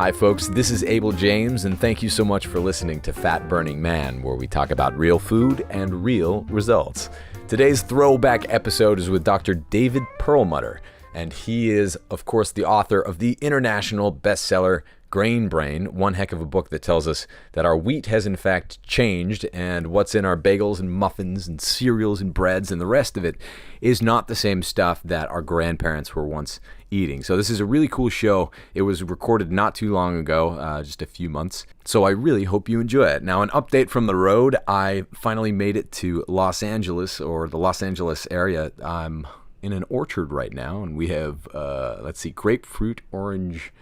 Hi folks, this is Abel James, and thank you so much for listening to Fat Burning Man, where we talk about real food and real results. Today's throwback episode is with Dr. David Perlmutter, and he is, of course, the author of the international bestseller Grain Brain, one heck of a book that tells us that our wheat has in fact changed, and what's in our bagels and muffins and cereals and breads and the rest of it is not the same stuff that our grandparents were once eating. So this is a really cool show. It was recorded not too long ago, just a few months. So I really hope you enjoy it. Now, an update from the road. I finally made it to Los Angeles, or the Los Angeles area. I'm in an orchard right now, and we have, grapefruit, orange,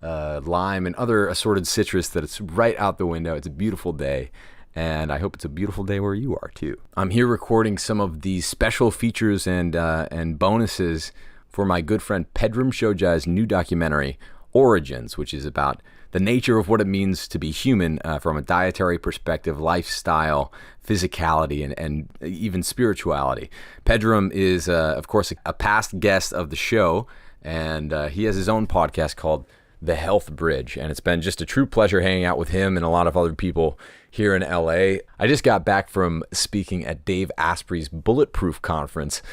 lime, and other assorted citrus that it's right out the window. It's a beautiful day, and I hope it's a beautiful day where you are too. I'm here recording some of the special features and bonuses for my good friend Pedram Shojai's new documentary, Origins, which is about the nature of what it means to be human from a dietary perspective, lifestyle, physicality, and even spirituality. Pedram is, of course, a past guest of the show, and he has his own podcast called The Health Bridge, and it's been just a true pleasure hanging out with him and a lot of other people here in LA. I just got back from speaking at Dave Asprey's Bulletproof Conference.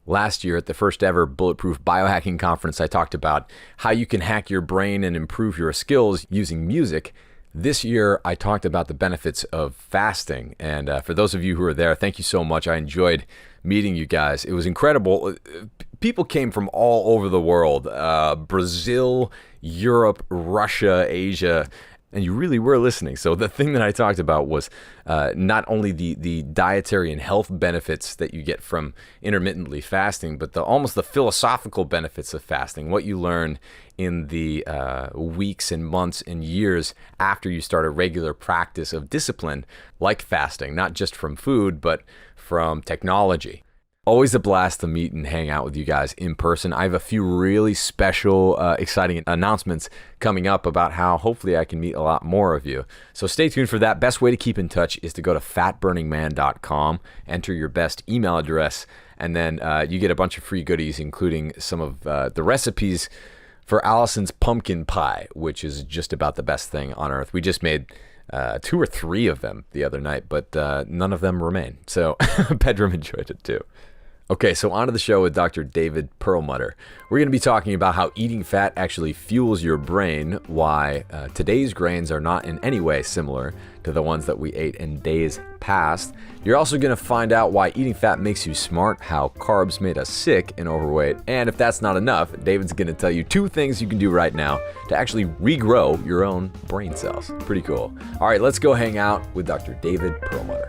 Last year at the first ever Bulletproof Biohacking Conference, I talked about how you can hack your brain and improve your skills using music. This year, I talked about the benefits of fasting. And for those of you who are there, thank you so much. I enjoyed meeting you guys. It was incredible. People came from all over the world, Brazil, Europe, Russia, Asia, and you really were listening. So the thing that I talked about was not only the dietary and health benefits that you get from intermittently fasting, but almost the philosophical benefits of fasting, what you learn in the weeks and months and years after you start a regular practice of discipline like fasting, not just from food, but from technology. Always a blast to meet and hang out with you guys in person. I have a few really special, exciting announcements coming up about how hopefully I can meet a lot more of you. So stay tuned for that. Best way to keep in touch is to go to fatburningman.com, enter your best email address, and then you get a bunch of free goodies, including some of the recipes for Allison's pumpkin pie, which is just about the best thing on earth. We just made 2 or 3 of them the other night, but none of them remain. So Pedram enjoyed it too. Okay, so on to the show with Dr. David Perlmutter. We're going to be talking about how eating fat actually fuels your brain, why today's grains are not in any way similar to the ones that we ate in days past. You're also going to find out why eating fat makes you smart, how carbs made us sick and overweight, and if that's not enough, David's going to tell you 2 things you can do right now to actually regrow your own brain cells. Pretty cool. All right, let's go hang out with Dr. David Perlmutter.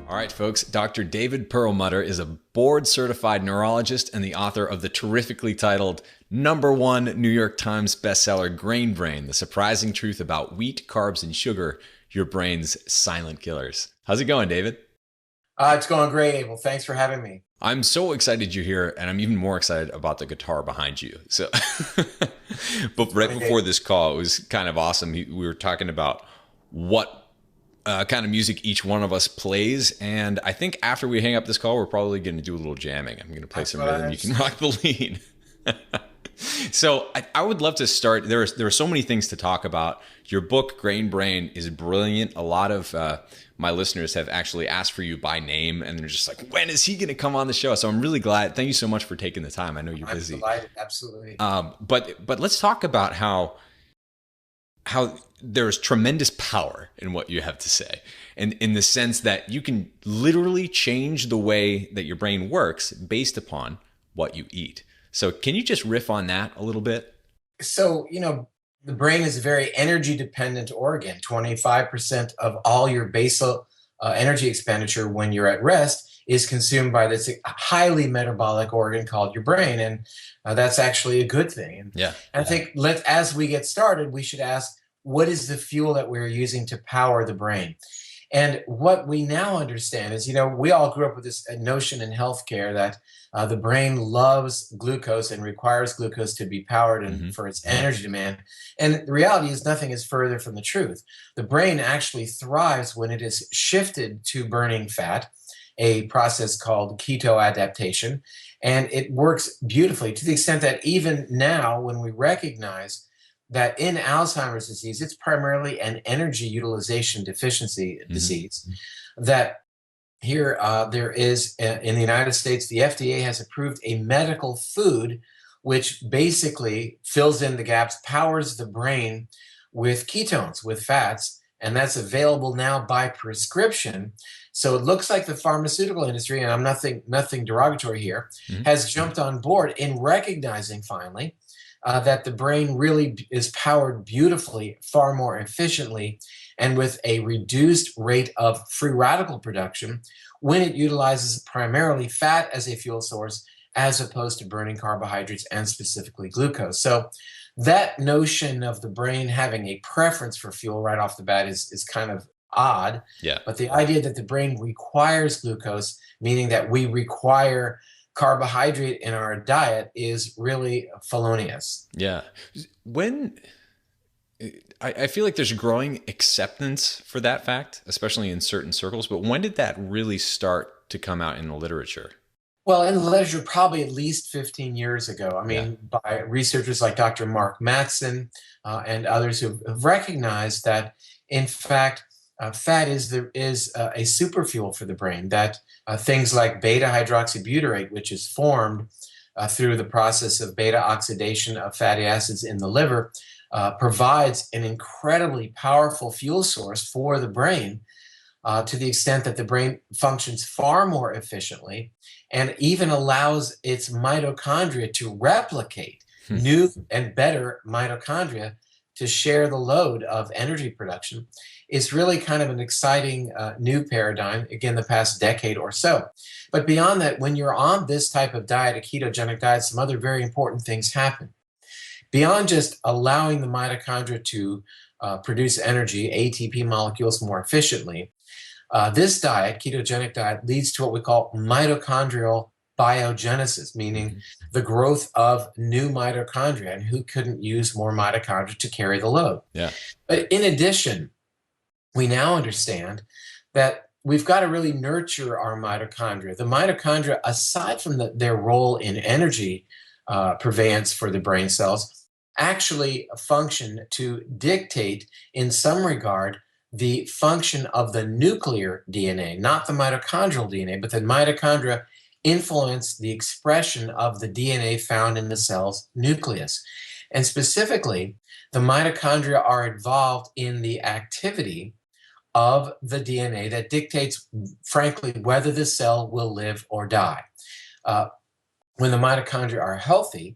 All right, folks, Dr. David Perlmutter is a board-certified neurologist and the author of the terrifically titled #1 New York Times bestseller, Grain Brain, The Surprising Truth About Wheat, Carbs, and Sugar, Your Brain's Silent Killers. How's it going, David? It's going great, Abel. Thanks for having me. I'm so excited you're here, and I'm even more excited about the guitar behind you. So, but right before this call, it was kind of awesome. We were talking about what kind of music each one of us plays, and I think after we hang up this call, we're probably going to do a little jamming. I'm going to play some rhythm. You can rock the lead. So I would love to start. There are so many things to talk about. Your book, Grain Brain, is brilliant. A lot of my listeners have actually asked for you by name, and they're just like, when is he going to come on the show? So I'm really glad. Thank you so much for taking the time. I know you're busy. I'm delighted. Absolutely. But let's talk about how there's tremendous power in what you have to say, and in the sense that you can literally change the way that your brain works based upon what you eat. So can you just riff on that a little bit? So, the brain is a very energy dependent organ. 25% of all your basal energy expenditure when you're at rest is consumed by this highly metabolic organ called your brain. And that's actually a good thing. Yeah. And I think as we get started, we should ask, what is the fuel that we're using to power the brain? And what we now understand is, we all grew up with this notion in healthcare that the brain loves glucose and requires glucose to be powered and for its energy demand. And the reality is nothing is further from the truth. The brain actually thrives when it is shifted to burning fat. a process called keto adaptation. And it works beautifully to the extent that even now, when we recognize that in Alzheimer's disease, it's primarily an energy utilization deficiency disease, that here there is in the United States, the FDA has approved a medical food which basically fills in the gaps, powers the brain with ketones, with fats, and that's available now by prescription. So it looks like the pharmaceutical industry, and I'm nothing derogatory here, has jumped on board in recognizing finally that the brain really is powered beautifully, far more efficiently, and with a reduced rate of free radical production when it utilizes primarily fat as a fuel source as opposed to burning carbohydrates and specifically glucose. So that notion of the brain having a preference for fuel right off the bat is kind of odd. Yeah. But the idea that the brain requires glucose, meaning that we require carbohydrate in our diet, is really felonious. Yeah. I feel like there's growing acceptance for that fact, especially in certain circles, but when did that really start to come out in the literature? Well, in the literature, probably at least 15 years ago. I mean, by researchers like Dr. Mark Mattson and others who have recognized that, in fact, fat is a superfuel for the brain, that things like beta hydroxybutyrate, which is formed through the process of beta oxidation of fatty acids in the liver, provides an incredibly powerful fuel source for the brain, to the extent that the brain functions far more efficiently and even allows its mitochondria to replicate new and better mitochondria to share the load of energy production. It's really kind of an exciting new paradigm, again, the past decade or so. But beyond that, when you're on this type of diet, a ketogenic diet, some other very important things happen. Beyond just allowing the mitochondria to produce energy, ATP molecules, more efficiently, this diet, ketogenic diet, leads to what we call mitochondrial biogenesis, meaning the growth of new mitochondria. And who couldn't use more mitochondria to carry the load? Yeah. But in addition, we now understand that we've got to really nurture our mitochondria. The mitochondria, aside from their role in energy purveyance for the brain cells, actually function to dictate, in some regard, the function of the nuclear DNA, not the mitochondrial DNA, but the mitochondria influence the expression of the DNA found in the cell's nucleus. And specifically, the mitochondria are involved in the activity of the DNA that dictates, frankly, whether the cell will live or die. When the mitochondria are healthy,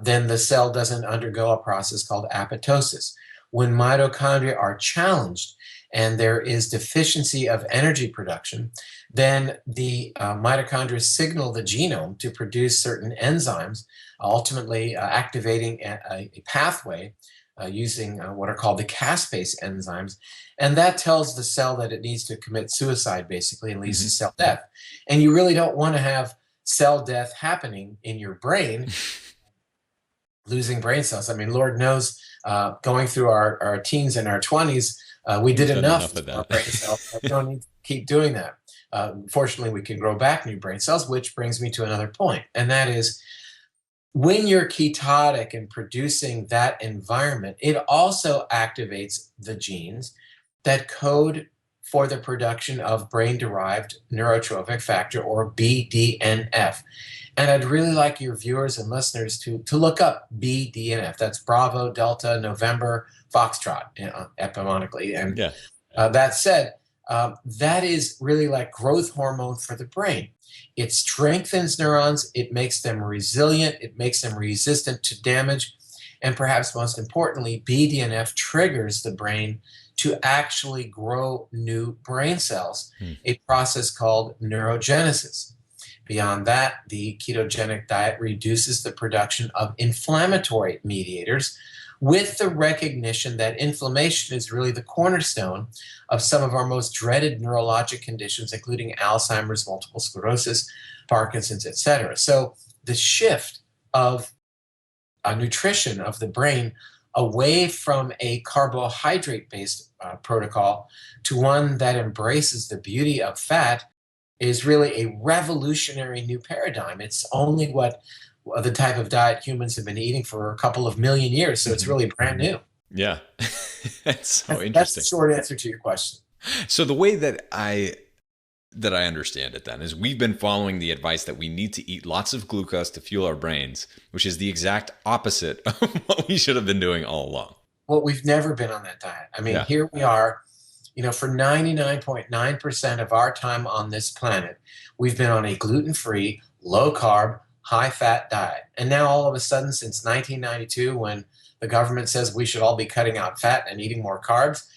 then the cell doesn't undergo a process called apoptosis. When mitochondria are challenged and there is deficiency of energy production, then the mitochondria signal the genome to produce certain enzymes, ultimately activating a pathway using what are called the caspase enzymes. And that tells the cell that it needs to commit suicide, basically, and leads to cell death. And you really don't want to have cell death happening in your brain, losing brain cells. I mean, Lord knows, going through our teens and our 20s, we did enough of that. brain cells. We don't need to keep doing that. Fortunately, we can grow back new brain cells, which brings me to another point. And that is, when you're ketotic and producing that environment, it also activates the genes that code for the production of brain-derived neurotrophic factor, or BDNF. And I'd really like your viewers and listeners to look up BDNF. That's Bravo, Delta, November, Foxtrot, epimonically. And that said, that is really like growth hormone for the brain. It strengthens neurons, it makes them resilient, it makes them resistant to damage, and perhaps most importantly, BDNF triggers the brain to actually grow new brain cells, a process called neurogenesis. Beyond that, the ketogenic diet reduces the production of inflammatory mediators, with the recognition that inflammation is really the cornerstone of some of our most dreaded neurologic conditions, including Alzheimer's, multiple sclerosis, Parkinson's, etc. So the shift of nutrition of the brain away from a carbohydrate-based protocol to one that embraces the beauty of fat is really a revolutionary new paradigm. It's only what the type of diet humans have been eating for a couple of million years. So it's really brand new. Yeah. That's so interesting. That's the short answer to your question. So the way that I understand it then is we've been following the advice that we need to eat lots of glucose to fuel our brains, which is the exact opposite of what we should have been doing all along. Well, we've never been on that diet. I mean, Here we are, for 99.9% of our time on this planet, we've been on a gluten-free, low-carb, high-fat diet. And now all of a sudden, since 1992, when the government says we should all be cutting out fat and eating more carbs,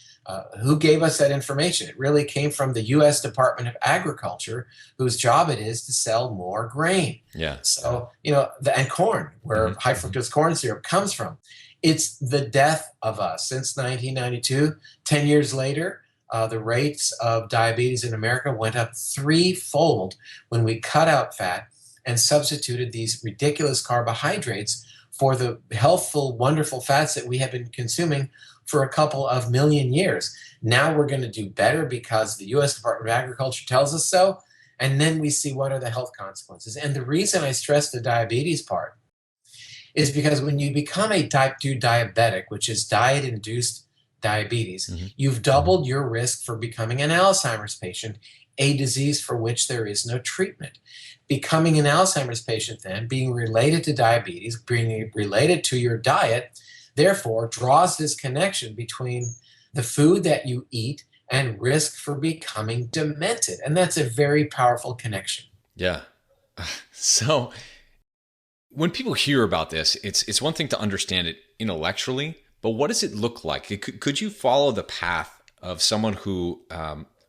who gave us that information? It really came from the U.S. Department of Agriculture, whose job it is to sell more grain. Yeah. So, and corn, where high fructose corn syrup comes from. It's the death of us. Since 1992, 10 years later, the rates of diabetes in America went up threefold when we cut out fat and substituted these ridiculous carbohydrates for the healthful, wonderful fats that we have been consuming for a couple of million years. Now we're going to do better because the U.S. Department of Agriculture tells us so. And then we see what are the health consequences. And the reason I stress the diabetes part is because when you become a type 2 diabetic, which is diet-induced diabetes, you've doubled your risk for becoming an Alzheimer's patient, a disease for which there is no treatment. Becoming an Alzheimer's patient then, being related to diabetes, being related to your diet, therefore draws this connection between the food that you eat and risk for becoming demented. And that's a very powerful connection. Yeah. So when people hear about this, it's one thing to understand it intellectually, but what does it look like? Could you follow the path of someone who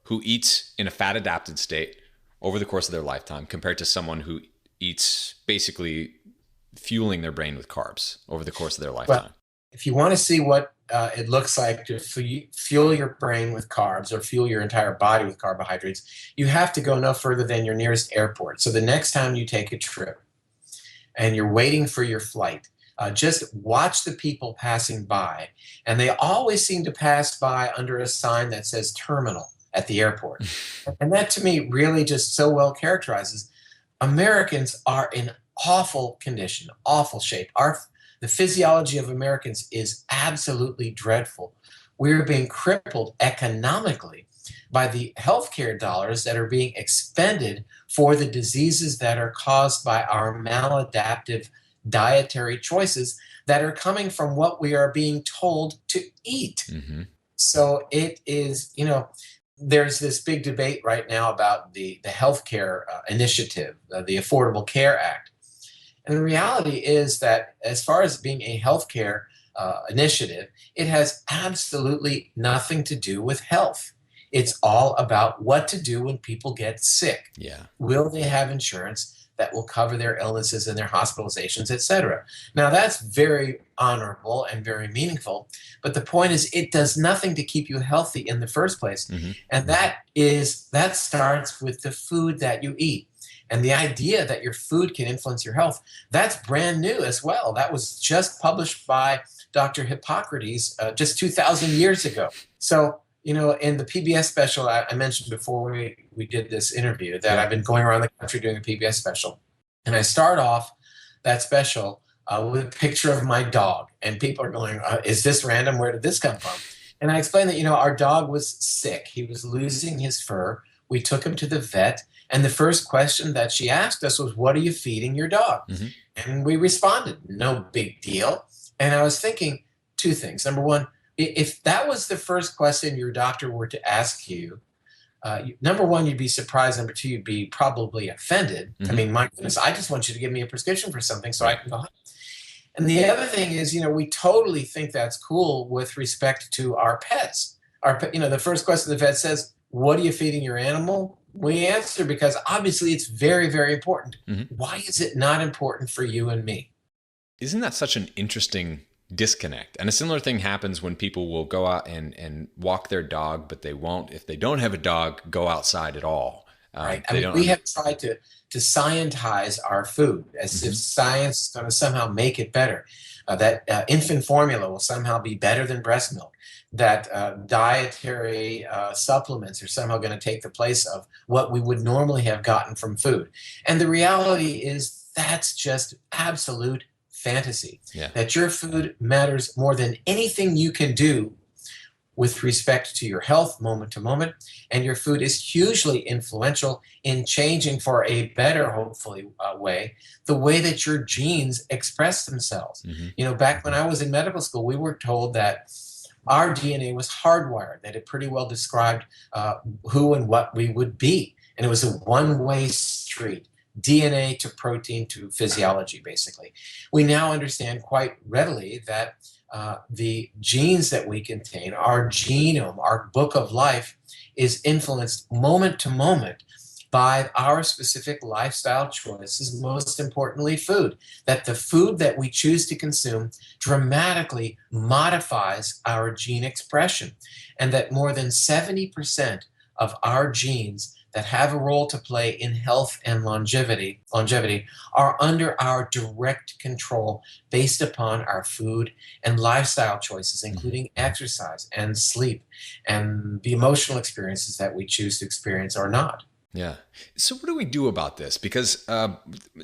eats in a fat adapted state over the course of their lifetime compared to someone who eats basically fueling their brain with carbs over the course of their lifetime? Well, if you want to see what it looks like to fuel your brain with carbs or fuel your entire body with carbohydrates, you have to go no further than your nearest airport. So the next time you take a trip and you're waiting for your flight, just watch the people passing by. And they always seem to pass by under a sign that says terminal at the airport. And that to me really just so well characterizes Americans are in awful condition, awful shape. The physiology of Americans is absolutely dreadful. We're being crippled economically by the healthcare dollars that are being expended for the diseases that are caused by our maladaptive dietary choices that are coming from what we are being told to eat. So it is, there's this big debate right now about the healthcare initiative, the Affordable Care Act. And the reality is that as far as being a healthcare initiative, it has absolutely nothing to do with health. It's all about what to do when people get sick. Yeah. Will they have insurance that will cover their illnesses and their hospitalizations, et cetera? Now, that's very honorable and very meaningful. But the point is, it does nothing to keep you healthy in the first place. And that starts with the food that you eat. And the idea that your food can influence your health, that's brand new as well. That was just published by Dr. Hippocrates just 2,000 years ago. So, in the PBS special I mentioned before we did this interview that I've been going around the country doing a PBS special. And I start off that special with a picture of my dog. And people are going, is this random? Where did this come from? And I explained that, our dog was sick. He was losing his fur. We took him to the vet. And the first question that she asked us was, what are you feeding your dog? And we responded, no big deal. And I was thinking two things. Number one, if that was the first question your doctor were to ask you, number one, you'd be surprised. Number two, you'd be probably offended. I mean, my goodness, I just want you to give me a prescription for something so I can go home. And the other thing is, we totally think that's cool with respect to our pets. The first question the vet says, what are you feeding your animal? We answer because obviously it's very, very important. Why is it not important for you and me? Isn't that such an interesting disconnect? And a similar thing happens when people will go out and walk their dog, but they won't, if they don't have a dog, go outside at all. Right. We have tried to scientize our food as if science is going to somehow make it better. that infant formula will somehow be better than breast milk, that dietary supplements are somehow going to take the place of what we would normally have gotten from food. And the reality is that's just absolute fantasy, Yeah. that your food matters more than anything you can do with respect to your health moment to moment. And your food is hugely influential in changing for a better, hopefully, way, the way that your genes express themselves. Back when I was in medical school, we were told that our DNA was hardwired, that it pretty well described who and what we would be. And it was a one-way street. DNA to protein to physiology, basically. We now understand quite readily that the genes that we contain, our genome, our book of life, is influenced moment to moment by our specific lifestyle choices, most importantly food. That the food that we choose to consume dramatically modifies our gene expression, and that more than 70% of our genes that have a role to play in health and longevity are under our direct control based upon our food and lifestyle choices, including exercise and sleep and the emotional experiences that we choose to experience or not. Yeah. So what do we do about this? Because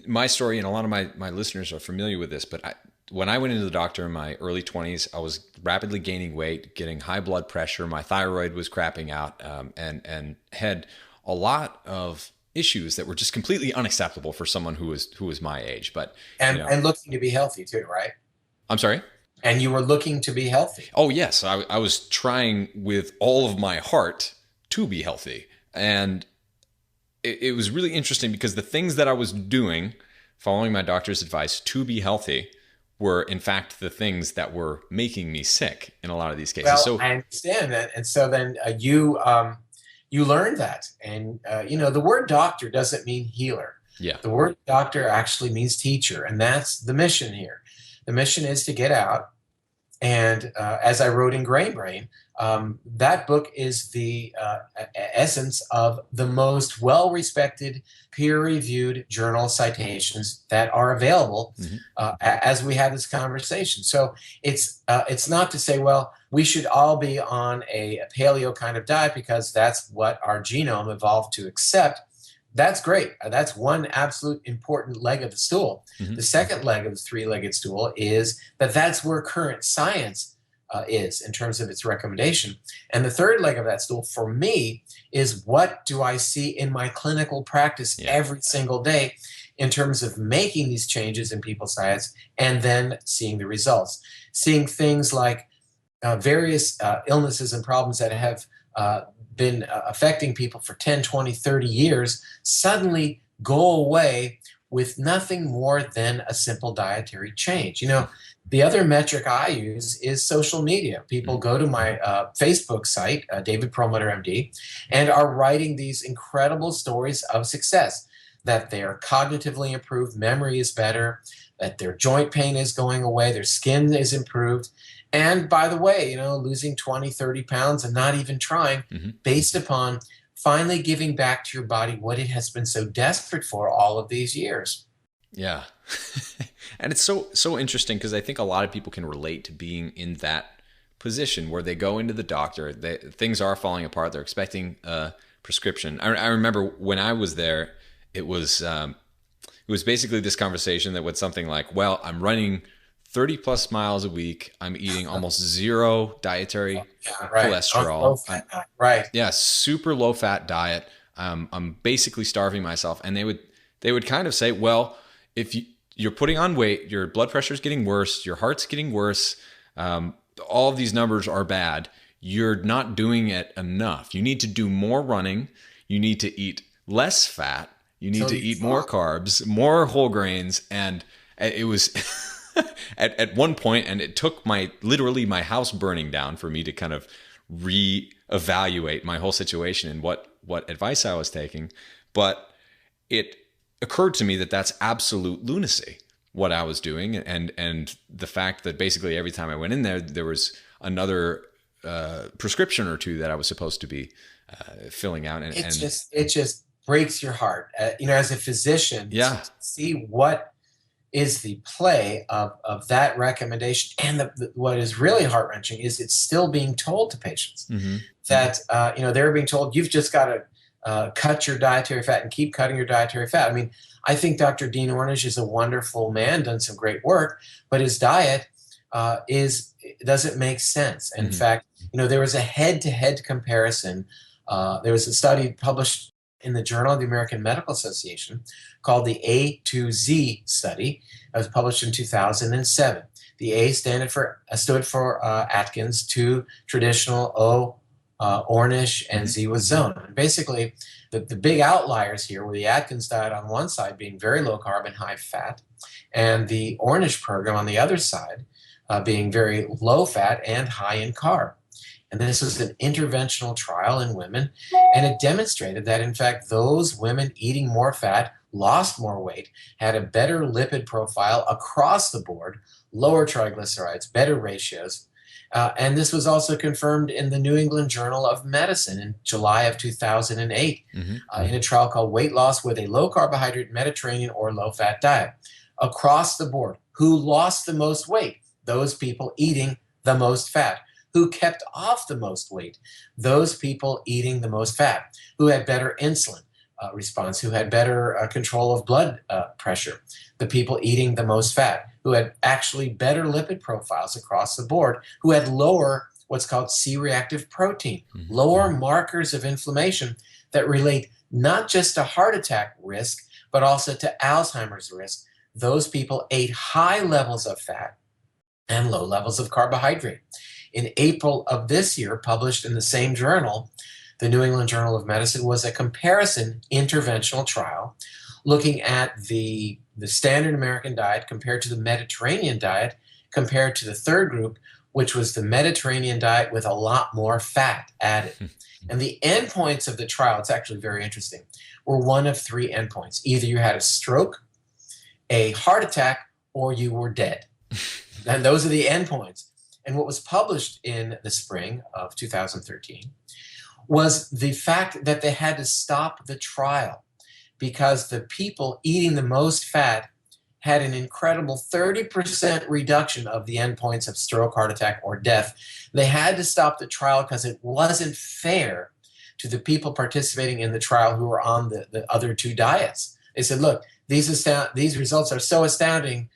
my story, and a lot of my listeners are familiar with this, but when I went into the doctor in my early 20s, I was rapidly gaining weight, getting high blood pressure. My thyroid was crapping out, and had a lot of issues that were just completely unacceptable for someone who was my age. But and looking to be healthy too, right? I'm sorry? And you were looking to be healthy. Oh, yes. I was trying with all of my heart to be healthy. And it was really interesting because the things that I was doing, following my doctor's advice to be healthy, were in fact the things that were making me sick in a lot of these cases. Well, So I understand that. And so then you learned that. And, the word doctor doesn't mean healer. yeah, The word doctor actually means teacher. And that's the mission here. The mission is to get out. And as I wrote in Grain Brain, that book is the essence of the most well-respected, peer-reviewed journal citations that are available as we have this conversation. So it's not to say, well, we should all be on a paleo kind of diet because that's what our genome evolved to accept. That's great. That's one absolute important leg of the stool. The second leg of the three-legged stool is that's where current science is in terms of its recommendation. And the third leg of that stool for me is, what do I see in my clinical practice every single day in terms of making these changes in people's diets and then seeing the results, seeing things like various illnesses and problems that have been affecting people for 10, 20, 30 years suddenly go away with nothing more than a simple dietary change. The other metric I use is social media. People go to my Facebook site, David Perlmutter, MD, and are writing these incredible stories of success, that they are cognitively improved, memory is better, that their joint pain is going away, their skin is improved. And by the way, losing 20, 30 pounds and not even trying, based upon finally giving back to your body what it has been so desperate for all of these years. Yeah. And it's so interesting because I think a lot of people can relate to being in that position where they go into the doctor, things are falling apart, they're expecting a prescription. I remember when I was there, it was basically this conversation that was something like, well, I'm running 30 plus miles a week. I'm eating almost zero dietary cholesterol. Low fat diet. Right. Yeah. Super low fat diet. I'm basically starving myself. And they would kind of say, well, if you're putting on weight, your blood pressure is getting worse, your heart's getting worse. All of these numbers are bad. You're not doing it enough. You need to do more running. You need to eat less fat. You need to eat more carbs, more whole grains. And it was at one point, and it took literally my house burning down for me to kind of reevaluate my whole situation and what advice I was taking. But it occurred to me that that's absolute lunacy, what I was doing. And the fact that basically every time I went in there was another prescription or two that I was supposed to be filling out. And it just breaks your heart, as a physician, to see what is the play of that recommendation. And what is really heart-wrenching is it's still being told to patients that, they're being told, you've just got to cut your dietary fat and keep cutting your dietary fat. I mean, I think Dr. Dean Ornish is a wonderful man, done some great work, but his diet doesn't make sense. And in fact, there was a head-to-head comparison. There was a study published in the Journal of the American Medical Association called the A to Z study. It was published in 2007. The A stood for Atkins, 2 traditional, O Ornish, and Z was Zone. And basically, the big outliers here were the Atkins diet on one side being very low carb and high fat, and the Ornish program on the other side being very low fat and high in carb. And this was an interventional trial in women, and it demonstrated that, in fact, those women eating more fat lost more weight, had a better lipid profile across the board, lower triglycerides, better ratios. And this was also confirmed in the New England Journal of Medicine in July of 2008 in a trial called Weight Loss with a Low Carbohydrate Mediterranean or Low Fat Diet. Across the board, who lost the most weight? Those people eating the most fat. Who kept off the most weight? Those people eating the most fat. Who had better insulin response? Who had better control of blood pressure? The people eating the most fat. Who had actually better lipid profiles across the board. Who had lower what's called C-reactive protein, lower markers of inflammation that relate not just to heart attack risk, but also to Alzheimer's risk. Those people ate high levels of fat and low levels of carbohydrate. In April of this year, published in the same journal, the New England Journal of Medicine, was a comparison interventional trial looking at the standard American diet compared to the Mediterranean diet, compared to the third group, which was the Mediterranean diet with a lot more fat added. And the endpoints of the trial, it's actually very interesting, were one of 3 endpoints. Either you had a stroke, a heart attack, or you were dead. And those are the endpoints. And what was published in the spring of 2013 was the fact that they had to stop the trial because the people eating the most fat had an incredible 30% reduction of the endpoints of stroke, heart attack, or death. They had to stop the trial because it wasn't fair to the people participating in the trial who were on the other 2 diets. They said, look, these results are so astounding.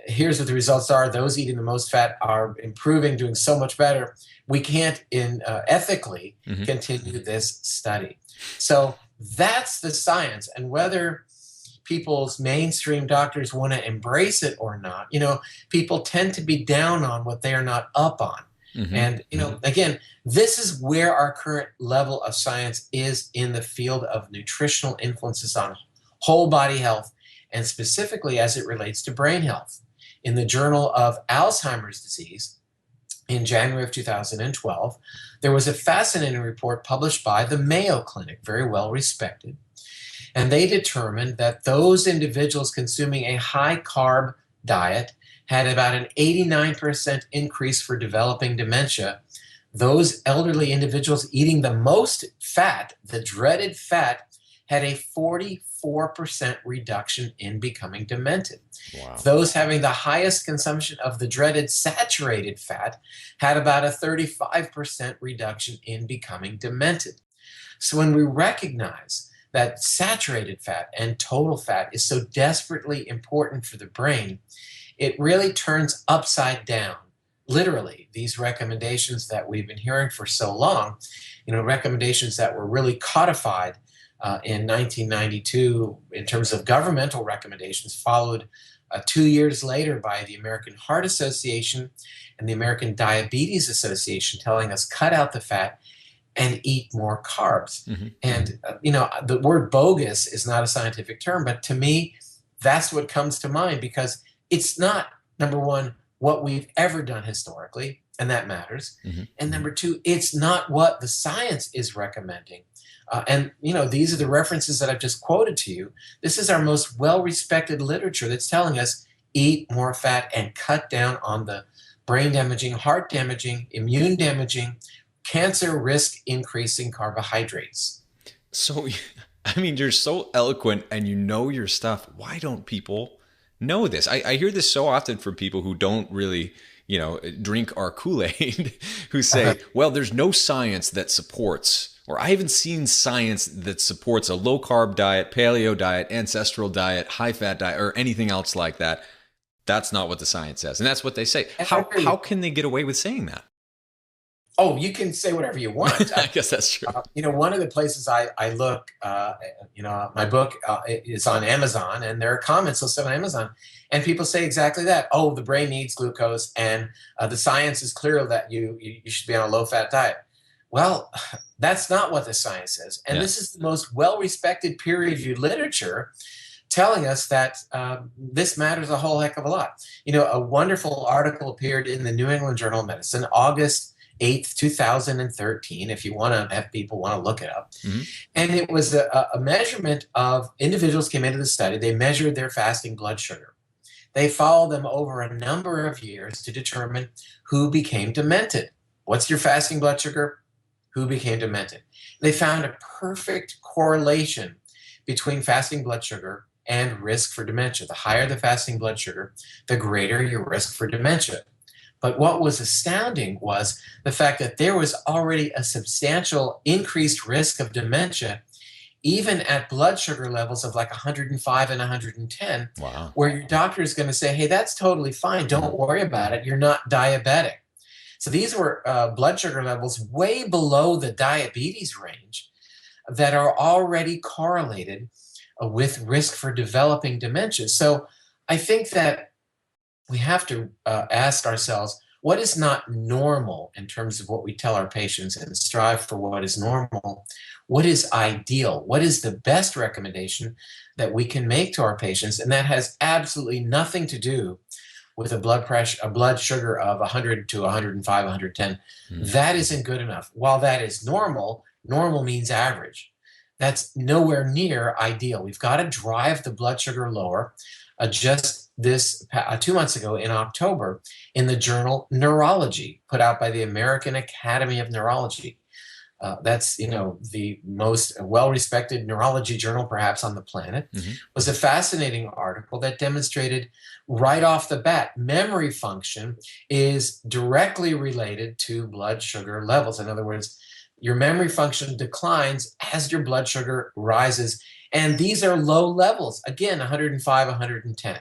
Here's what the results are. Those eating the most fat are improving, doing so much better. We can't ethically continue this study. So that's the science. And whether people's mainstream doctors want to embrace it or not, people tend to be down on what they are not up on. And, again, this is where our current level of science is in the field of nutritional influences on whole body health, and specifically as it relates to brain health. In the Journal of Alzheimer's Disease, in January of 2012, there was a fascinating report published by the Mayo Clinic, very well respected. And they determined that those individuals consuming a high-carb diet had about an 89% increase for developing dementia. Those elderly individuals eating the most fat, the dreaded fat, had a 44% reduction in becoming demented. Wow. Those having the highest consumption of the dreaded saturated fat had about a 35% reduction in becoming demented. So when we recognize that saturated fat and total fat is so desperately important for the brain, it really turns upside down, literally, these recommendations that we've been hearing for so long, recommendations that were really codified in 1992 in terms of governmental recommendations, followed 2 years later by the American Heart Association and the American Diabetes Association, telling us cut out the fat and eat more carbs. And, the word bogus is not a scientific term, but to me, that's what comes to mind, because it's not, number one, what we've ever done historically, and that matters. And number 2, it's not what the science is recommending. And these are the references that I've just quoted to you. This is our most well-respected literature that's telling us eat more fat and cut down on the brain-damaging, heart-damaging, immune-damaging, cancer risk-increasing carbohydrates. So, you're so eloquent and you know your stuff. Why don't people know this. I hear this so often from people who don't really, drink our Kool-Aid, who say, well, there's no science that supports, or I haven't seen science that supports a low carb diet, paleo diet, ancestral diet, high fat diet, or anything else like that. That's not what the science says. And that's what they say. How can they get away with saying that? Oh, you can say whatever you want. I guess that's true. One of the places I look, my book is on Amazon, and there are comments listed on Amazon, and people say exactly that. Oh, the brain needs glucose, and the science is clear that you should be on a low-fat diet. Well, that's not what the science says. And this is the most well-respected peer-reviewed literature telling us that this matters a whole heck of a lot. A wonderful article appeared in the New England Journal of Medicine, August 8th, 2013, if you want to have people want to look it up. Mm-hmm. And it was a measurement of individuals came into the study. They measured their fasting blood sugar. They followed them over a number of years to determine who became demented. What's your fasting blood sugar? Who became demented? They found a perfect correlation between fasting blood sugar and risk for dementia. The higher the fasting blood sugar, the greater your risk for dementia. But what was astounding was the fact that there was already a substantial increased risk of dementia, even at blood sugar levels of like 105 and 110, wow, where your doctor is going to say, hey, that's totally fine. Don't worry about it. You're not diabetic. So these were blood sugar levels way below the diabetes range that are already correlated with risk for developing dementia. So I think that we have to ask ourselves, what is not normal in terms of what we tell our patients, and strive for what is normal? What is ideal? What is the best recommendation that we can make to our patients? And that has absolutely nothing to do with a blood sugar of 100 to 105, 110. That isn't good enough. While that is normal, normal means average. That's nowhere near ideal. We've got to drive the blood sugar lower. Just this 2 months ago in October, in the journal Neurology, put out by the American Academy of Neurology. That's the most well-respected neurology journal perhaps on the planet. Was a fascinating article that demonstrated right off the bat memory function is directly related to blood sugar levels. In other words, your memory function declines as your blood sugar rises. And these are low levels, again, 105, 110.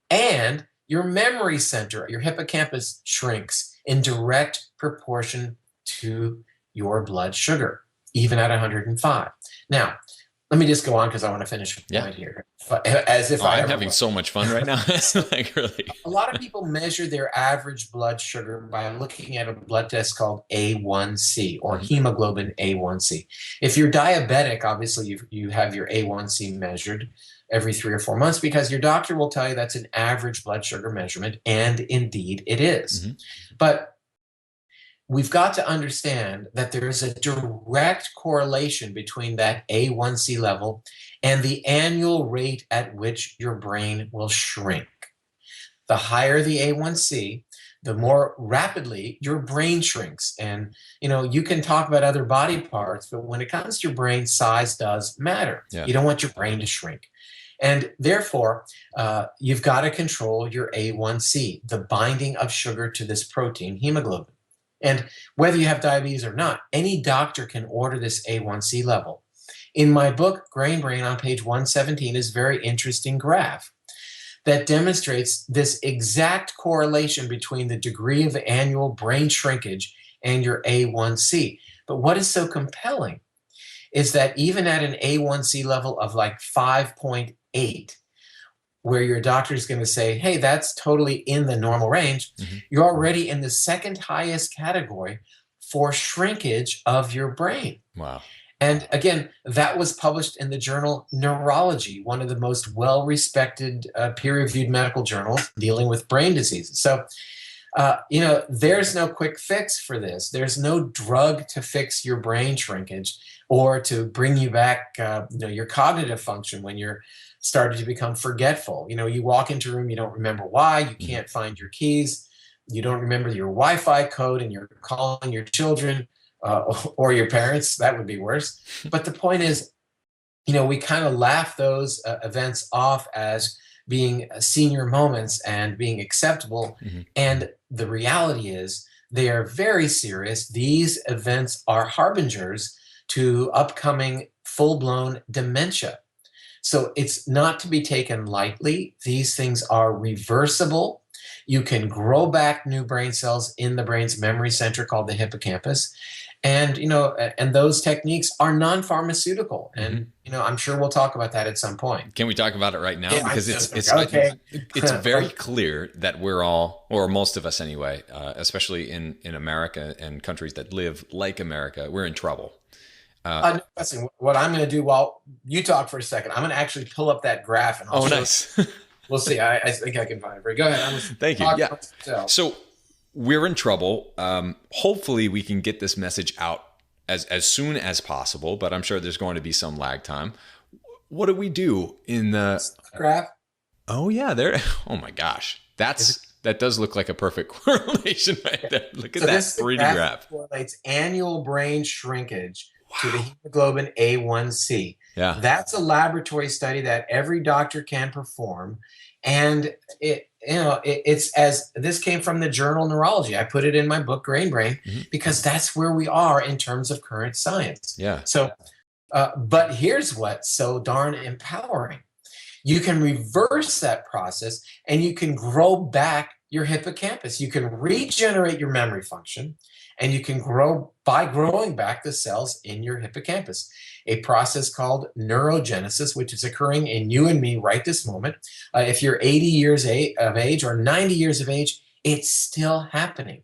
And your memory center, your hippocampus, shrinks in direct proportion to your blood sugar, even at 105. Now, let me just go on because I want to finish the point here. As if I'm having so much fun right now. Like, really. A lot of people measure their average blood sugar by looking at a blood test called A1C or hemoglobin A1C. If you're diabetic, obviously you have your A1C measured every 3 or 4 months because your doctor will tell you that's an average blood sugar measurement, and indeed it is. But we've got to understand that there is a direct correlation between that A1C level and the annual rate at which your brain will shrink. The higher the A1C, the more rapidly your brain shrinks. And, you can talk about other body parts, but when it comes to your brain, size does matter. Yeah. You don't want your brain to shrink. And therefore, you've got to control your A1C, the binding of sugar to this protein, hemoglobin. And whether you have diabetes or not, any doctor can order this A1C level. In my book, Grain Brain, on page 117 is a very interesting graph that demonstrates this exact correlation between the degree of annual brain shrinkage and your A1C. But what is so compelling is that even at an A1C level of like 5.8, where your doctor is going to say, hey, that's totally in the normal range, you're already in the second highest category for shrinkage of your brain. Wow. And again, that was published in the journal Neurology, one of the most well-respected peer-reviewed medical journals dealing with brain diseases. So, there's no quick fix for this. There's no drug to fix your brain shrinkage or to bring you back, your cognitive function when you're started to become forgetful. You walk into a room, you don't remember why, you can't find your keys, you don't remember your Wi-Fi code, and you're calling your children or your parents. That would be worse. But the point is, we kind of laugh those events off as being senior moments and being acceptable. Mhm. And the reality is they are very serious. These events are harbingers to upcoming full-blown dementia. So it's not to be taken lightly. These things are reversible. You can grow back new brain cells in the brain's memory center called the hippocampus. And, and those techniques are non-pharmaceutical. Mhm. And, I'm sure we'll talk about that at some point. Can we talk about it right now? Yeah, Because okay. it's very clear that we're all, or most of us anyway, especially in America and countries that live like America, we're in trouble. Listen, what I'm going to do while you talk for a second, I'm going to actually pull up that graph and I'll show Nice. We'll see. I think I can find it. Go ahead. Thank you. Yeah. So we're in trouble. Hopefully we can get this message out as soon as possible, but I'm sure there's going to be some lag time. What do we do in the graph? Oh yeah, there. Oh my gosh. That does look like a perfect correlation right there. Look at that pretty graph. Correlates annual brain shrinkage to the hemoglobin A1C. Yeah. That's a laboratory study that every doctor can perform. And it's as this came from the journal Neurology. I put it in my book, Grain Brain, because that's where we are in terms of current science. Yeah. So, but here's what's so darn empowering. You can reverse that process and you can grow back your hippocampus. You can regenerate your memory function and you can grow by growing back the cells in your hippocampus, a process called neurogenesis, which is occurring in you and me right this moment. If you're 80 years of age or 90 years of age, it's still happening.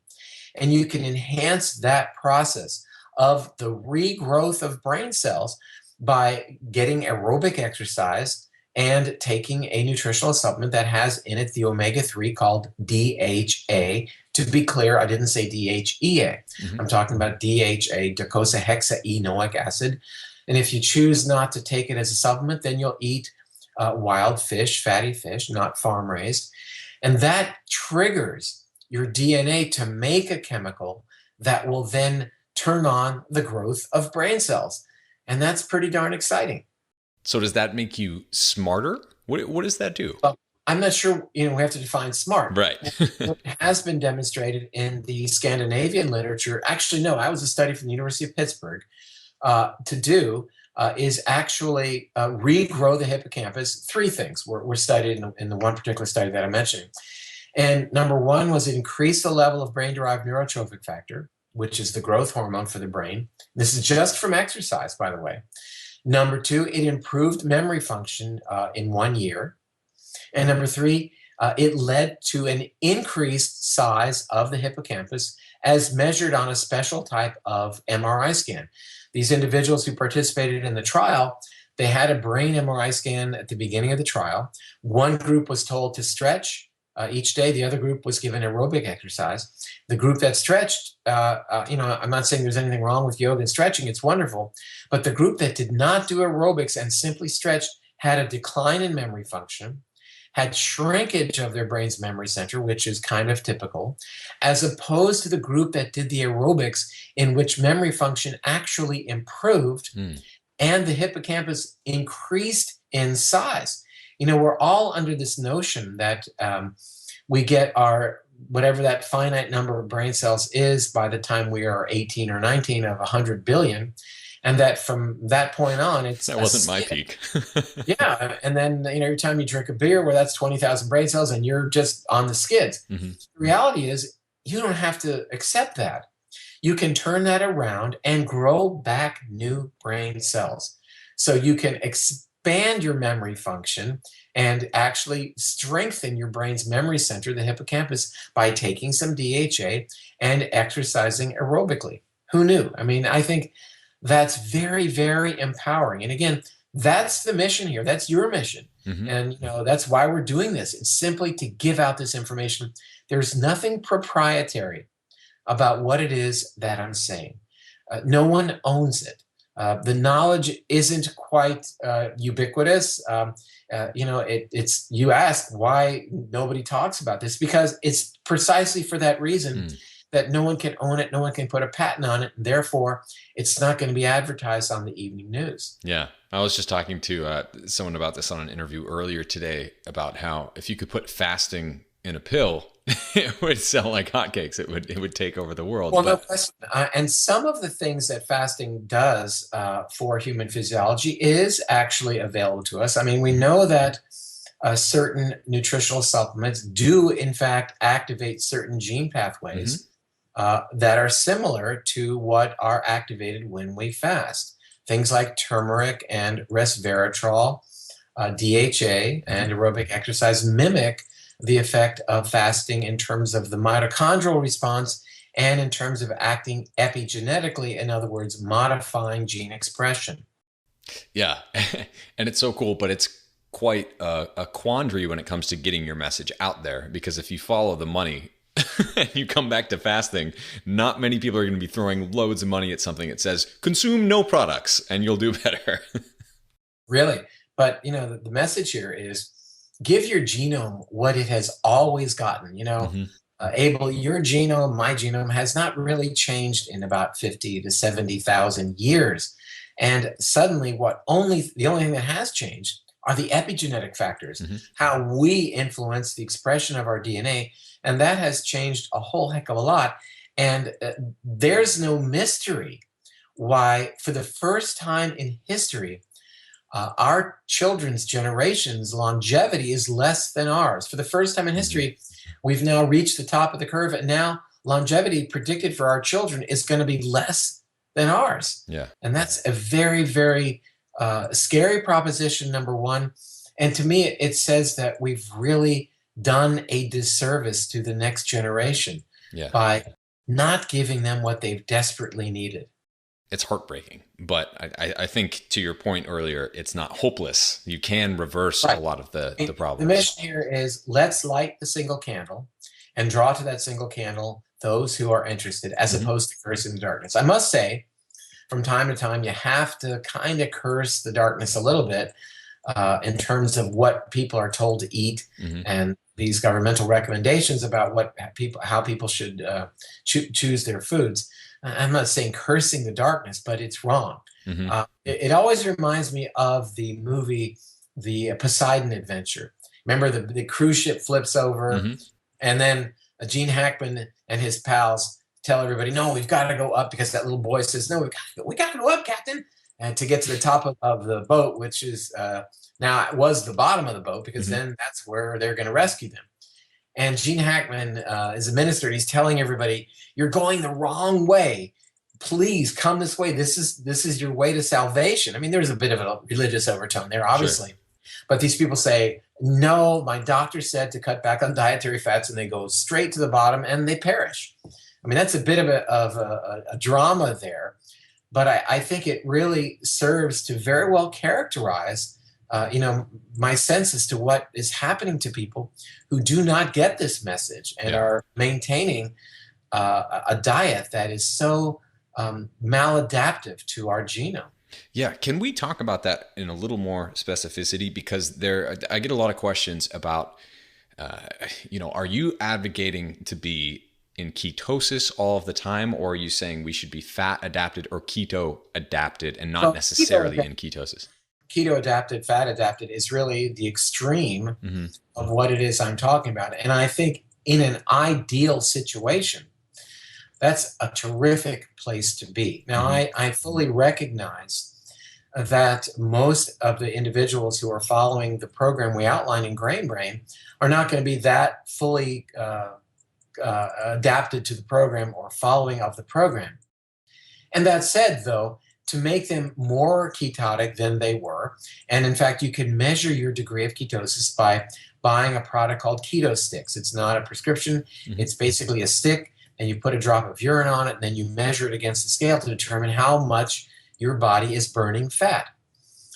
And you can enhance that process of the regrowth of brain cells by getting aerobic exercise and taking a nutritional supplement that has in it the omega-3 called DHA. To be clear, I didn't say DHEA. I'm talking about DHA, docosahexaenoic acid. And if you choose not to take it as a supplement, then you'll eat wild fish, fatty fish, not farm-raised. And that triggers your DNA to make a chemical that will then turn on the growth of brain cells. And that's pretty darn exciting. So does that make you smarter? What does that do? I'm not sure, we have to define smart. Right. What has been demonstrated in the Scandinavian literature, actually, no, I was a study from the University of Pittsburgh, to do is actually regrow the hippocampus. Three things were studied in the one particular study that I mentioned. And number one was it increased the level of brain-derived neurotrophic factor, which is the growth hormone for the brain. This is just from exercise, by the way. Number two, it improved memory function in 1 year. And number three, it led to an increased size of the hippocampus as measured on a special type of MRI scan. These individuals who participated in the trial, they had a brain MRI scan at the beginning of the trial. One group was told to stretch each day. The other group was given aerobic exercise. The group that stretched, I'm not saying there's anything wrong with yoga and stretching. It's wonderful. But the group that did not do aerobics and simply stretched had a decline in memory function, had shrinkage of their brain's memory center, which is kind of typical, as opposed to the group that did the aerobics in which memory function actually improved and the hippocampus increased in size. We're all under this notion that we get our, whatever that finite number of brain cells is by the time we are 18 or 19 of 100 billion. And that from that point on, that wasn't my peak. Yeah. And then, every time you drink a beer, where that's 20,000 brain cells and you're just on the skids. The reality is you don't have to accept that. You can turn that around and grow back new brain cells. So you can expand your memory function and actually strengthen your brain's memory center, the hippocampus, by taking some DHA and exercising aerobically. Who knew? I think that's very, very empowering. And again, that's the mission here. That's your mission. And that's why we're doing this. It's simply to give out this information. There's nothing proprietary about what it is that I'm saying. No one owns it. The knowledge isn't quite ubiquitous. You ask why nobody talks about this, because it's precisely for that reason. that no one can own it, no one can put a patent on it, and therefore it's not going to be advertised on the evening news. Yeah. I was just talking to someone about this on an interview earlier today about how if you could put fasting in a pill, it would sell like hotcakes. It would take over the world. Well, no question. And some of the things that fasting does for human physiology is actually available to us. I mean, we know that certain nutritional supplements do, in fact, activate certain gene pathways that are similar to what are activated when we fast. Things like turmeric and resveratrol, DHA, and aerobic exercise mimic the effect of fasting in terms of the mitochondrial response and in terms of acting epigenetically, in other words, modifying gene expression. Yeah. And it's so cool, but it's quite a quandary when it comes to getting your message out there, because if you follow the money and you come back to fasting, not many people are going to be throwing loads of money at something that says consume no products and you'll do better. Really. But, the message here is give your genome what it has always gotten. Abel, your genome, my genome has not really changed in about 50 to 70,000 years. And suddenly the only thing that has changed are the epigenetic factors, how we influence the expression of our DNA. And that has changed a whole heck of a lot. And there's no mystery why, for the first time in history, our children's generation's longevity is less than ours. For the first time in history, we've now reached the top of the curve, and now longevity predicted for our children is going to be less than ours. Yeah. And that's a very, very scary proposition, number one. And to me, it says that we've really done a disservice to the next generation by not giving them what they've desperately needed. It's heartbreaking, but I think to your point earlier, it's not hopeless. You can reverse a lot of the problems. The mission here is let's light the single candle and draw to that single candle those who are interested, as opposed to cursing the darkness. I must say, from time to time, you have to kind of curse the darkness a little bit in terms of what people are told to eat and these governmental recommendations about how people should choose their foods. I'm not saying cursing the darkness, but it's wrong. It always reminds me of the movie, The Poseidon Adventure. Remember, the cruise ship flips over, and then Gene Hackman and his pals tell everybody, no, we've got to go up, because that little boy says, no, we got to go up, Captain, and to get to the top of the boat, which is now it was the bottom of the boat, because then that's where they're going to rescue them. And Gene Hackman is a minister, and he's telling everybody, you're going the wrong way. Please come this way. This is your way to salvation. I mean, there's a bit of a religious overtone there, obviously. Sure. But these people say, no, my doctor said to cut back on dietary fats, and they go straight to the bottom and they perish. I mean, that's a bit of a drama there. But I think it really serves to very well characterize my sense as to what is happening to people who do not get this message and are maintaining a diet that is so maladaptive to our genome. Yeah. Can we talk about that in a little more specificity? Because I get a lot of questions about, are you advocating to be in ketosis all of the time, or are you saying we should be fat adapted or keto adapted and not necessarily in ketosis? Keto adapted, fat adapted is really the extreme of what it is I'm talking about. And I think in an ideal situation, that's a terrific place to be. Now, I fully recognize that most of the individuals who are following the program we outlined in Grain Brain are not going to be that fully adapted to the program or following of the program. And that said, though, to make them more ketotic than they were, and in fact, you can measure your degree of ketosis by buying a product called Keto Sticks. It's not a prescription. It's basically a stick, and you put a drop of urine on it, and then you measure it against the scale to determine how much your body is burning fat.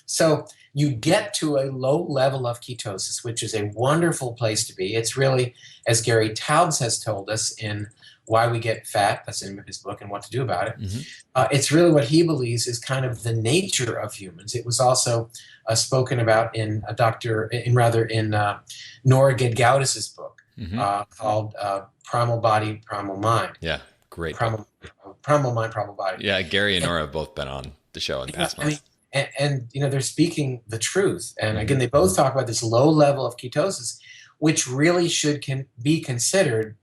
So you get to a low level of ketosis, which is a wonderful place to be. It's really, as Gary Taubes has told us in Why We Get Fat, that's in his book, and What to Do About It. It's really what he believes is kind of the nature of humans. It was also spoken about in Nora Gedgaudas' book. called Primal Body, Primal Mind. Yeah, great. Primal Mind, Primal Body. Yeah, Gary and Nora have both been on the show in past months. And they're speaking the truth. And Mm-hmm. again, they both talk about this low level of ketosis, which really should be considered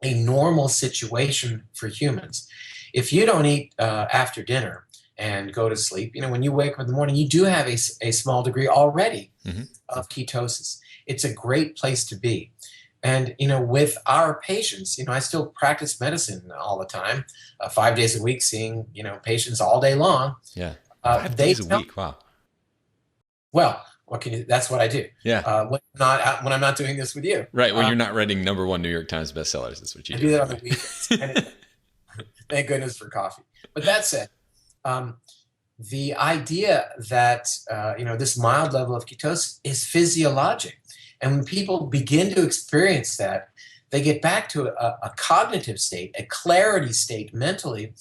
a normal situation for humans. If you don't eat after dinner and go to sleep, when you wake up in the morning, you do have a small degree already of ketosis. It's a great place to be. And, with our patients, I still practice medicine all the time, 5 days a week, seeing, patients all day long. Yeah. 5 days a week. Wow. Well, that's what I do. Yeah. When I'm not doing this with you. Right. When you're not writing #1 New York Times bestsellers, that's what you do. I do that on the weekends. Thank goodness for coffee. But that said, the idea that, this mild level of ketosis is physiologic. And when people begin to experience that, they get back to a cognitive state, a clarity state mentally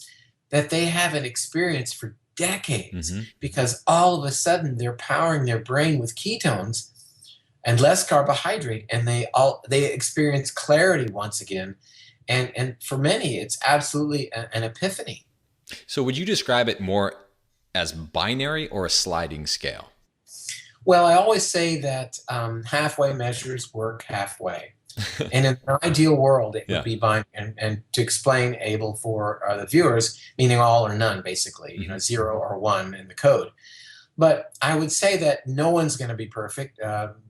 that they haven't experienced for decades, because all of a sudden they're powering their brain with ketones and less carbohydrate, and they experience clarity once again. And for many, it's absolutely an epiphany. So would you describe it more as binary or a sliding scale? Well, I always say that halfway measures work halfway. And in an ideal world, it would be binary. And to explain, Abel, for the viewers, meaning all or none, basically, 0 or 1 in the code. But I would say that no one's going to be perfect,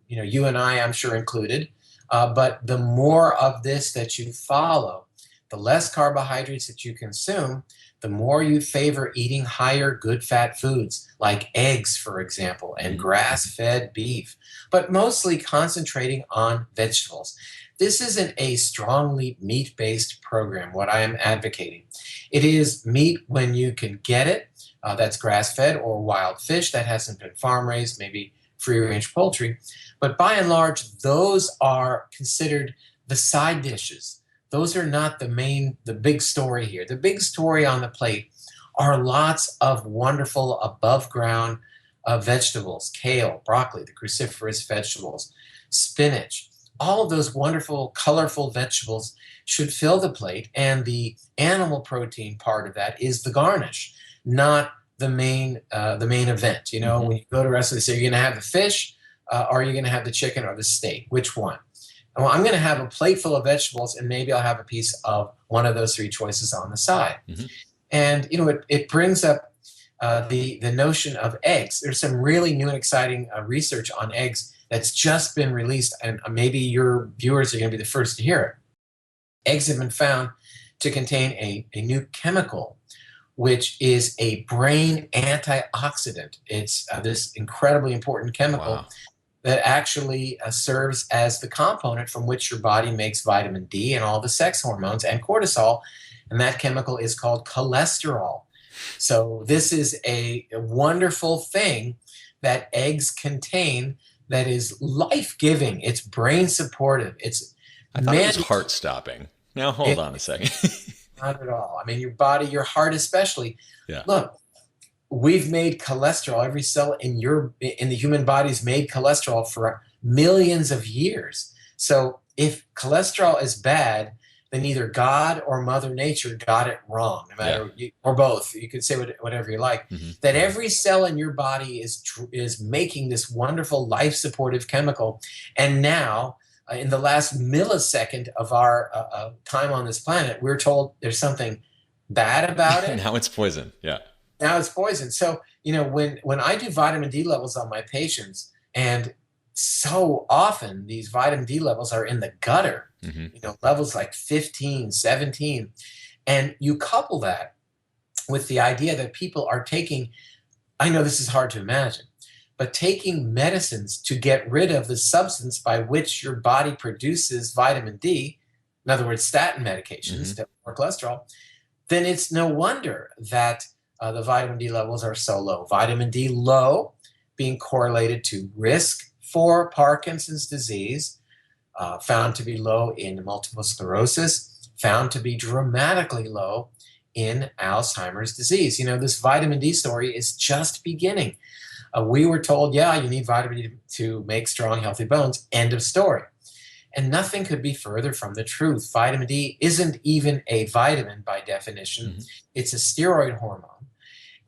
you and I, I'm sure included. But the more of this that you follow, the less carbohydrates that you consume, the more you favor eating higher good fat foods like eggs, for example, and grass-fed beef, but mostly concentrating on vegetables. This isn't a strongly meat-based program, what I am advocating. It is meat when you can get it, that's grass-fed, or wild fish that hasn't been farm-raised, maybe free-range poultry. But by and large, those are considered the side dishes. Those are not the big story here. The big story on the plate are lots of wonderful above ground vegetables, kale, broccoli, the cruciferous vegetables, spinach. All of those wonderful, colorful vegetables should fill the plate, and the animal protein part of that is the garnish, not the main event. When you go to a restaurant, they say, you're going to have the fish, or are you going to have the chicken or the steak? Which one? Well, I'm going to have a plate full of vegetables, and maybe I'll have a piece of one of those 3 choices on the side. And, it brings up the notion of eggs. There's some really new and exciting research on eggs that's just been released, and maybe your viewers are going to be the first to hear it. Eggs have been found to contain a new chemical, which is a brain antioxidant. It's this incredibly important chemical that actually serves as the component from which your body makes vitamin D and all the sex hormones and cortisol, and that chemical is called cholesterol. So this is a wonderful thing that eggs contain that is life-giving. It's brain supportive. I thought it was heart-stopping. Now hold on a second. Not at all. I mean, your body, your heart especially. Yeah. Look, we've made cholesterol. Every cell in the human body's made cholesterol for millions of years. So if cholesterol is bad, then either God or Mother Nature got it wrong, no matter or both. You can say whatever you like. That every cell in your body is making this wonderful life-supportive chemical, and now in the last millisecond of our time on this planet, we're told there's something bad about it. Now it's poison. Yeah. Now it's poison. So, when I do vitamin D levels on my patients, and so often these vitamin D levels are in the gutter, levels like 15, 17, and you couple that with the idea that people are taking, I know this is hard to imagine, but taking medicines to get rid of the substance by which your body produces vitamin D, in other words, statin medications for cholesterol, then it's no wonder that the vitamin D levels are so low. Vitamin D low being correlated to risk for Parkinson's disease, found to be low in multiple sclerosis, found to be dramatically low in Alzheimer's disease. This vitamin D story is just beginning. We were told, you need vitamin D to make strong, healthy bones. End of story. And nothing could be further from the truth. Vitamin D isn't even a vitamin by definition. Mm-hmm. It's a steroid hormone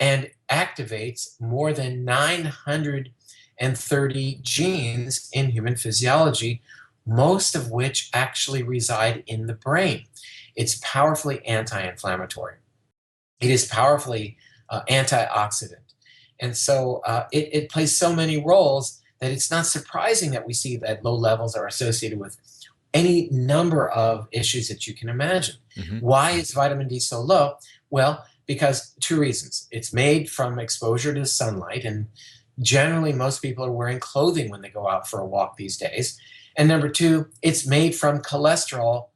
and activates more than 930 genes in human physiology, most of which actually reside in the brain. It's powerfully anti-inflammatory. It is powerfully antioxidant. And so it plays so many roles that it's not surprising that we see that low levels are associated with any number of issues that you can imagine. Mm-hmm. Why is vitamin D so low? Well, because two reasons. It's made from exposure to sunlight, and generally most people are wearing clothing when they go out for a walk these days. And number two, it's made from cholesterol,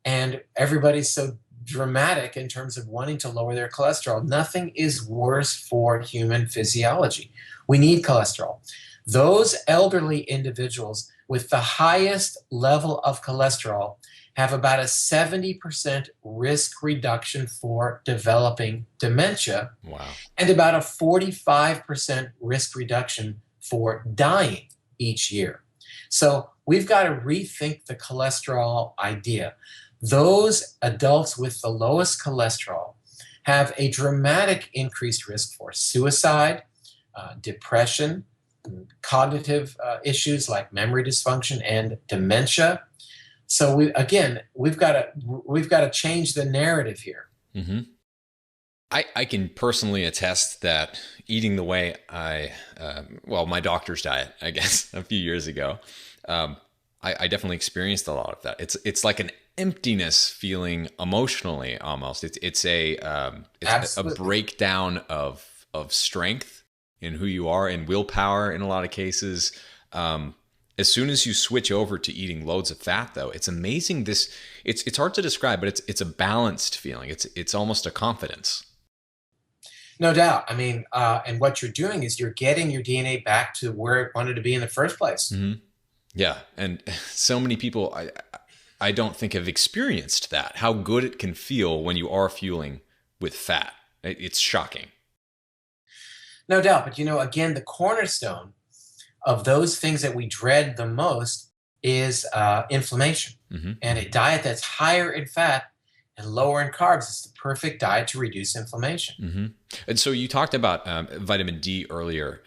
and everybody's so dramatic in terms of wanting to lower their cholesterol. Nothing is worse for human physiology. We need cholesterol. Those elderly individuals with the highest level of cholesterol have about a 70% risk reduction for developing dementia. Wow. And about a 45% risk reduction for dying each year. So we've got to rethink the cholesterol idea. Those adults with the lowest cholesterol have a dramatic increased risk for suicide, depression, cognitive issues like memory dysfunction and dementia. So we've got to change the narrative here. Mm-hmm. I can personally attest that eating the way my doctor's diet, I guess, a few years ago, I definitely experienced a lot of that. It's like an emptiness feeling emotionally almost. It's a breakdown of strength in who you are and willpower in a lot of cases. As soon as you switch over to eating loads of fat, though, it's amazing. It's hard to describe, but it's a balanced feeling. It's almost a confidence. No doubt. I mean, and what you're doing is you're getting your DNA back to where it wanted to be in the first place. Mm-hmm. Yeah, and so many people I don't think have experienced that. How good it can feel when you are fueling with fat. It's shocking. No doubt. But again, the cornerstone of those things that we dread the most is inflammation. Mm-hmm. And a diet that's higher in fat and lower in carbs is the perfect diet to reduce inflammation. Mm-hmm. And so you talked about vitamin D earlier.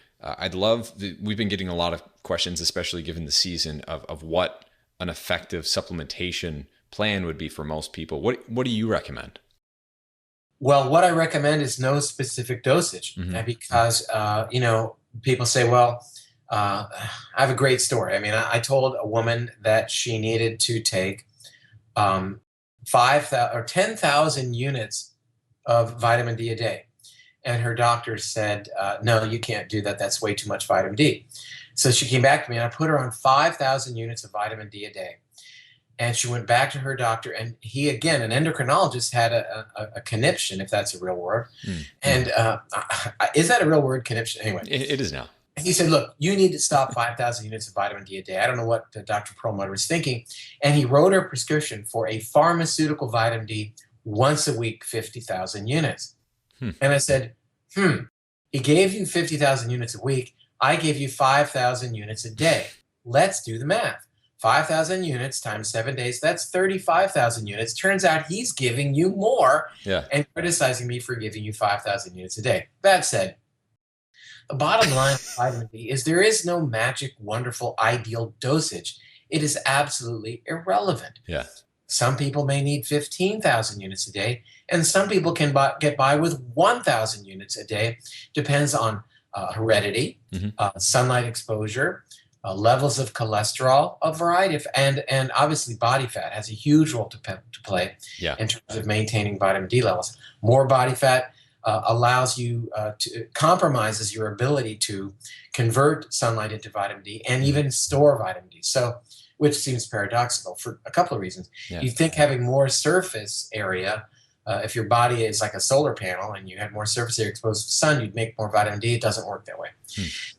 We've been getting a lot of questions, especially given the season, of what an effective supplementation plan would be for most people. What do you recommend? Well, what I recommend is no specific dosage. Mm-hmm. Because, people say, well, I have a great story. I mean, I told a woman that she needed to take 5,000 or 10,000 units of vitamin D a day. And her doctor said, no, you can't do that. That's way too much vitamin D. So she came back to me and I put her on 5,000 units of vitamin D a day. And she went back to her doctor, and he, again, an endocrinologist, had a conniption, if that's a real word. Mm. And is that a real word, conniption? Anyway. It is now. He said, look, you need to stop 5,000 units of vitamin D a day. I don't know what Dr. Perlmutter was thinking. And he wrote her a prescription for a pharmaceutical vitamin D once a week, 50,000 units. And I said, he gave you 50,000 units a week. I gave you 5,000 units a day. Let's do the math. 5,000 units times 7 days, that's 35,000 units. Turns out he's giving you more and criticizing me for giving you 5,000 units a day. That said, the bottom line of vitamin D is there is no magic, wonderful, ideal dosage. It is absolutely irrelevant. Yeah. Some people may need 15,000 units a day, and some people can get by with 1,000 units a day. Depends on heredity, sunlight exposure, levels of cholesterol, a variety of, and obviously body fat has a huge role to play in terms of maintaining vitamin D levels. More body fat allows you compromises your ability to convert sunlight into vitamin D and even store vitamin D. So, which seems paradoxical for a couple of reasons. Yeah. You think having more surface area, if your body is like a solar panel and you had more surface area exposed to the sun, you'd make more vitamin D. It doesn't work that way.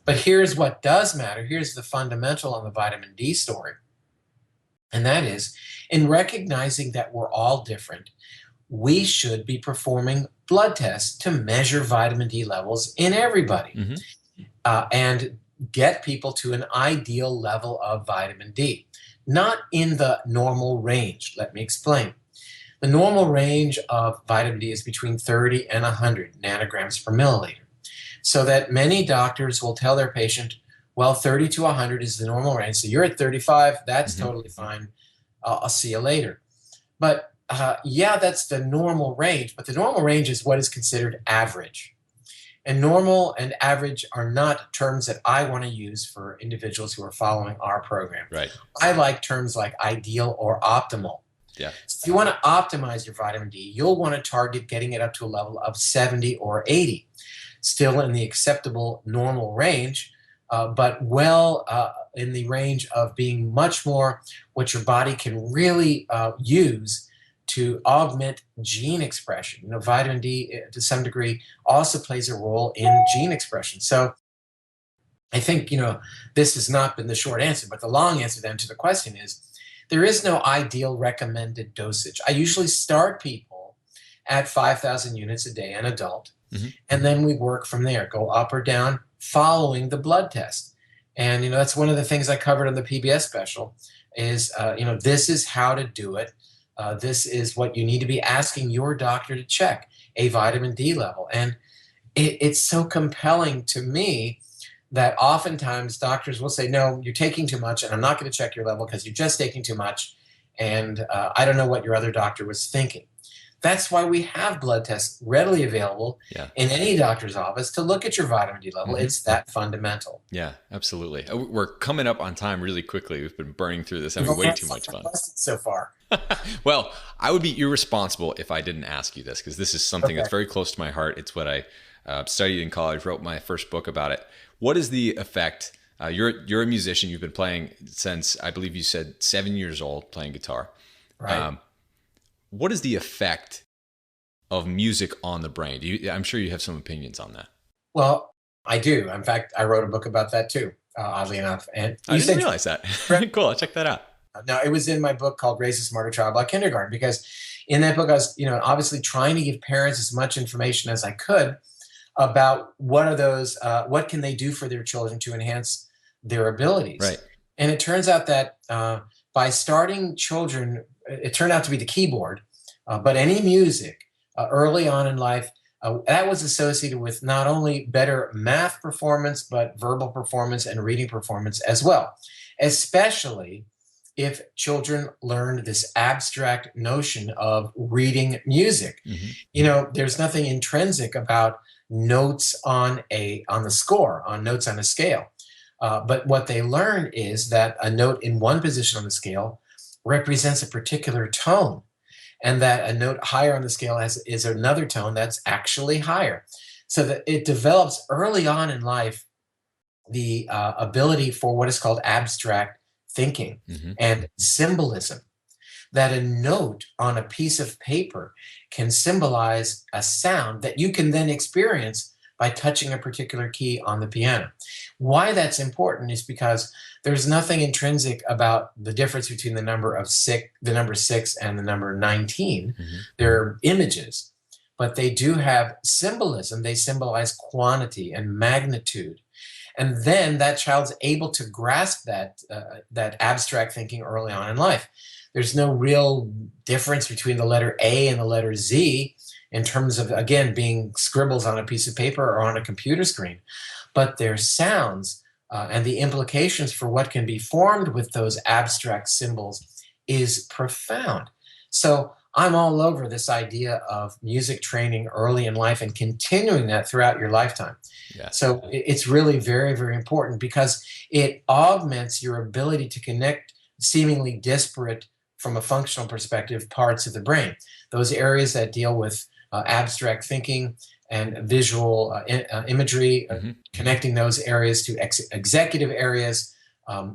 But here's what does matter. Here's the fundamental on the vitamin D story. And that is, in recognizing that we're all different, we should be performing blood tests to measure vitamin D levels in everybody and get people to an ideal level of vitamin D. not in the normal range. Let me explain. The normal range of vitamin D is between 30 and 100 nanograms per milliliter. So that many doctors will tell their patient, well, 30 to 100 is the normal range. So you're at 35, that's totally fine. I'll see you later. But yeah, that's the normal range, but the normal range is what is considered average. And normal and average are not terms that I want to use for individuals who are following our program. Right. I like terms like ideal or optimal. Yeah. So if you want to optimize your vitamin D, you'll want to target getting it up to a level of 70 or 80, still in the acceptable normal range, but well in the range of being much more what your body can really use to augment gene expression. You know, vitamin D to some degree also plays a role in gene expression. So I think, this has not been the short answer, but the long answer then to the question is there is no ideal recommended dosage. I usually start people at 5,000 units a day, an adult, and then we work from there, go up or down following the blood test. And, that's one of the things I covered on the PBS special is, this is how to do it. This is what you need to be asking your doctor to check, a vitamin D level. And it's so compelling to me that oftentimes doctors will say, no, you're taking too much, and I'm not going to check your level because you're just taking too much, and I don't know what your other doctor was thinking. That's why we have blood tests readily available in any doctor's office to look at your vitamin D level. It's that fundamental. Yeah, absolutely. We're coming up on time really quickly. We've been burning through this, having way too much fun so far. Well, I would be irresponsible if I didn't ask you this, because this is something that's very close to my heart. It's what I studied in college, wrote my first book about it. What is the effect? You're a musician. You've been playing since, I believe you said 7 years old, playing guitar. Right. What is the effect of music on the brain? I'm sure you have some opinions on that. Well, I do. In fact, I wrote a book about that too, oddly enough. And I didn't realize that. Cool. I'll check that out. No, it was in my book called Raise a Smarter Child by Kindergarten, because in that book I was, obviously trying to give parents as much information as I could about what can they do for their children to enhance their abilities. Right. And it turns out that by starting children, it turned out to be the keyboard, but any music early on in life, that was associated with not only better math performance, but verbal performance and reading performance as well, especially if children learned this abstract notion of reading music. There's nothing intrinsic about notes on the score, on notes on a scale. But what they learn is that a note in one position on the scale represents a particular tone, and that a note higher on the scale is another tone that's actually higher. So that it develops early on in life the ability for what is called abstract thinking and symbolism, that a note on a piece of paper can symbolize a sound that you can then experience by touching a particular key on the piano. Why that's important is because there's nothing intrinsic about the difference between the number 6 and the number 19. They're images, but they do have symbolism. They symbolize quantity and magnitude. And then that child's able to grasp that abstract thinking early on in life. There's no real difference between the letter A and the letter Z in terms of, again, being scribbles on a piece of paper or on a computer screen. But their sounds and the implications for what can be formed with those abstract symbols is profound. So I'm all over this idea of music training early in life and continuing that throughout your lifetime. Yeah. So it's really very, very important because it augments your ability to connect seemingly disparate, from a functional perspective, parts of the brain. Those areas that deal with abstract thinking and visual imagery, connecting those areas to executive areas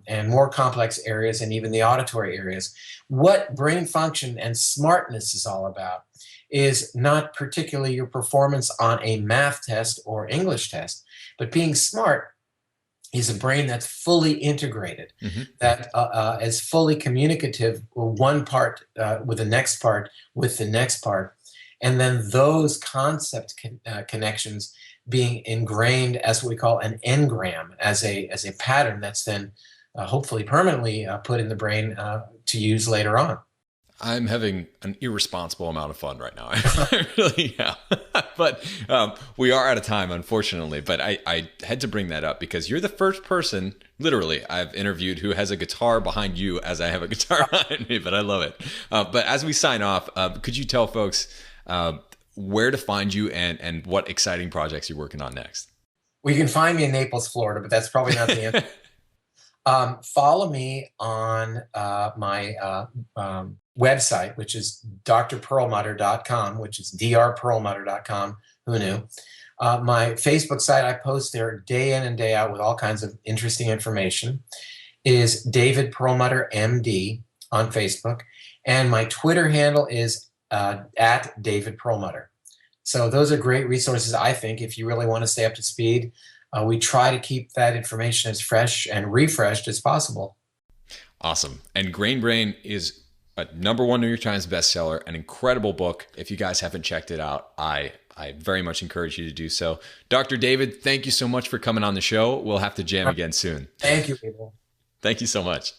and more complex areas, and even the auditory areas. What brain function and smartness is all about is not particularly your performance on a math test or English test, but being smart is a brain that's fully integrated, that is fully communicative, one part with the next part, with the next part, and then those concept connections being ingrained as what we call an engram, as a pattern that's then hopefully permanently put in the brain to use later on. I'm having an irresponsible amount of fun right now. I really am. But we are out of time, unfortunately. But I had to bring that up because you're the first person, literally, I've interviewed who has a guitar behind you as I have a guitar behind me. But I love it. But as we sign off, could you tell folks where to find you and what exciting projects you're working on next? Well, you can find me in Naples, Florida, but that's probably not the answer. Follow me on my website, which is drperlmutter.com, which is drperlmutter.com. Who knew? My Facebook site, I post there day in and day out with all kinds of interesting information, is David Perlmutter, MD, on Facebook. And my Twitter handle is at David Perlmutter. So those are great resources, I think, if you really want to stay up to speed. We try to keep that information as fresh and refreshed as possible. Awesome. And Grain Brain is a #1 New York Times bestseller, an incredible book. If you guys haven't checked it out, I very much encourage you to do so. Dr. David, thank you so much for coming on the show. We'll have to jam again soon. Thank you, Abel. Thank you so much.